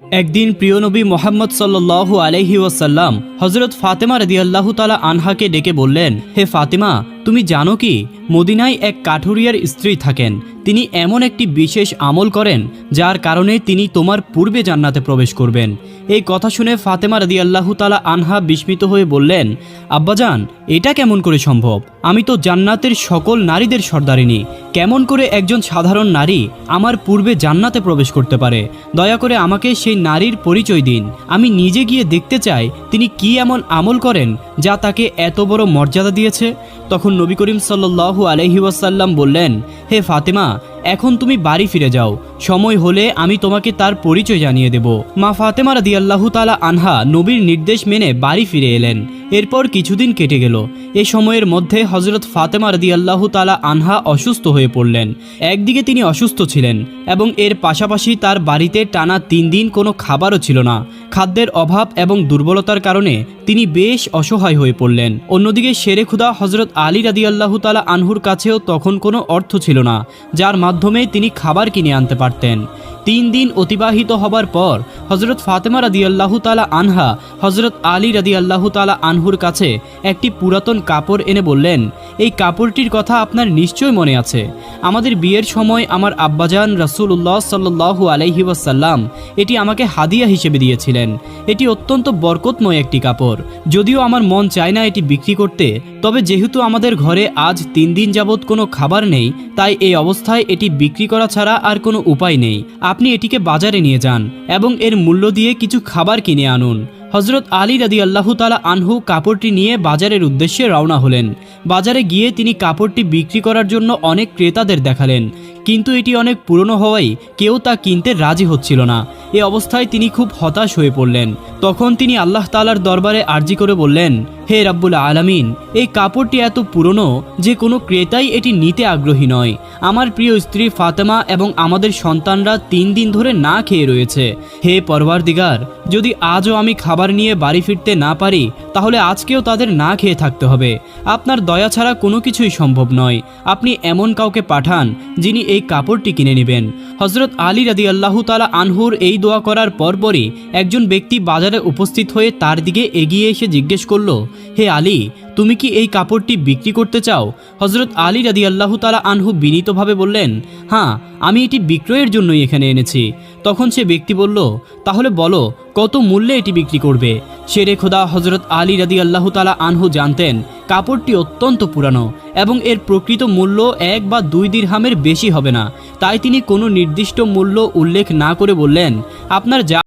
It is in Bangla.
একদিন প্রিয় নবী মোহাম্মদ সাল্লাল্লাহু আলাইহি ওয়াসাল্লাম হযরত ফাতেমা রাদিয়াল্লাহু তাআলা আনহাকে ডেকে বললেন, হে ফাতেমা, তুমি জানো কি মদিনায় এক কাঠুরিয়ার স্ত্রী থাকেন, তিনি এমন একটি বিশেষ আমল করেন যার কারণে তিনি তোমার পূর্বে জান্নাতে প্রবেশ করবেন। এই কথা শুনে ফাতেমা রাদিয়াল্লাহু তাআলা আনহা বিস্মিত হয়ে বললেন, আব্বাজান, এটা কেমন করে সম্ভব? আমি তো জান্নাতের সকল নারীদের সর্দারিনী, কেমন করে একজন সাধারণ নারী আমার পূর্বে জান্নাতে প্রবেশ করতে পারে? দয়া করে আমাকে সেই নারীর পরিচয় দিন, আমি নিজে গিয়ে দেখতে চাই তিনি কি এমন আমল করেন যা তাকে এত বড় মর্যাদা দিয়েছে। তখন নবী করিম সাল্লাল্লাহু আলাইহি ওয়াসাল্লাম বললেন, হে ফাতেমা, এখন তুমি বাড়ি ফিরে যাও, সময় হলে আমি তোমাকে তার পরিচয় জানিয়ে দেব। মা ফাতেমা রাদিয়াল্লাহু তাআলা আনহা নবীর নির্দেশ মেনে বাড়ি ফিরে এলেন। এরপর কিছুদিন কেটে গেল। এ সময়ের মধ্যে হযরত ফাতেমা রাদিয়াল্লাহু তাআলা আনহা অসুস্থ হয়ে পড়লেন। একদিকে তিনি অসুস্থ ছিলেন এবং এর পাশাপাশি তার বাড়িতে টানা 3 দিন কোনো খাবারও ছিল না। খাদ্যের অভাব এবং দুর্বলতার কারণে তিনি বেশ অসহায় হয়ে পড়লেন। অন্যদিকে শেরে খুদা হযরত আলী রাদিয়াল্লাহু তাআলা আনহুর কাছেও তখন কোনো অর্থ ছিল না যার মাধ্যমে তিনি খাবার কিনে আনতে পারতেন। 3 দিন অতিবাহিত হবার পর হযরত ফাতেমা রাদিয়াল্লাহু তাআলা আনহা হযরত আলী রাদিয়াল্লাহু তাআলা আনহুর কাছে একটি পুরাতন কাপড় এনে বললেন, এই কাপড়টির কথা আপনার নিশ্চয় মনে আছে। আমাদের বিয়ের সময় আমার আব্বাজান রাসূলুল্লাহ সাল্লাল্লাহু আলাইহি ওয়াসাল্লাম এটি আমাকে হাদিয়া হিসেবে দিয়েছিলেন। এটি অত্যন্ত বরকতময় একটি কাপড়। যদিও আমার মন চায় না এটি বিক্রি করতে, তবে যেহেতু আমাদের ঘরে আজ 3 দিন যাবৎ কোনো খাবার নেই, তাই এই অবস্থায় এটি বিক্রি করা ছাড়া আর কোনো উপায় নেই। আপনি এটিকে বাজারে নিয়ে যান এবং এর মূল্য দিয়ে কিছু খাবার কিনে আনুন। হযরত আলী রাদিয়াল্লাহু তাআলা আনহু কাপড়টি নিয়ে বাজারের উদ্দেশ্যে রওনা হলেন। বাজারে গিয়ে তিনি কাপড়টি বিক্রি করার জন্য অনেক ক্রেতাদের দেখালেন, কিন্তু এটি অনেক পুরনো হওয়ায় কেউ তা কিনতে রাজি হচ্ছিল না। এ অবস্থায় তিনি খুব হতাশ হয়ে পড়লেন। তখন তিনি আল্লাহ তাআলার দরবারে আরজি করে বললেন, হে রাব্বুল আলামিন, এই কাপড়টি এত পুরনো যে কোনো ক্রেতাই এটি নিতে আগ্রহী নয়। আমার প্রিয় স্ত্রী ফাতেমা এবং আমাদের সন্তানরা 3 দিন ধরে না খেয়ে রয়েছে। হে পরওয়ারদিগার, যদি আজও আমি খাবার নিয়ে বাড়ি ফিরতে না পারি, তাহলে আজকেও তাদের না খেয়ে থাকতে হবে। আপনার দয়া ছাড়া কোনো কিছুই সম্ভব নয়। আপনি এমন কাউকে পাঠান যিনি এই কাপড়টি কিনে নেবেন। হযরত আলী রাদিয়াল্লাহু তাআলা আনহুর এই দোয়া করার পরপরই একজন ব্যক্তি বাজারে উপস্থিত হয়ে তার দিকে এগিয়ে এসে জিজ্ঞেস করল, হে আলী, তুমি কি এই কাপড়টি বিক্রি করতে চাও? হযরত আলী রাদিয়াল্লাহু তাআলা আনহু বিনীতভাবে বললেন, হ্যাঁ, আমি এটি বিক্রয়ের জন্যই এখানে এনেছি। তখন সে ব্যক্তি বলল, তাহলে বলো কত মূল্যে এটি বিক্রি করবে? শেরে খোদা হযরত আলী রাদিয়াল্লাহু তাআলা আনহু জানতেন কাপড়টি অত্যন্ত পুরানো এবং এর প্রকৃত মূল্য 1 বা 2 দিরহামের বেশি হবে না। তাই তিনি কোনো নির্দিষ্ট মূল্য উল্লেখ না করে বললেন, আপনার যা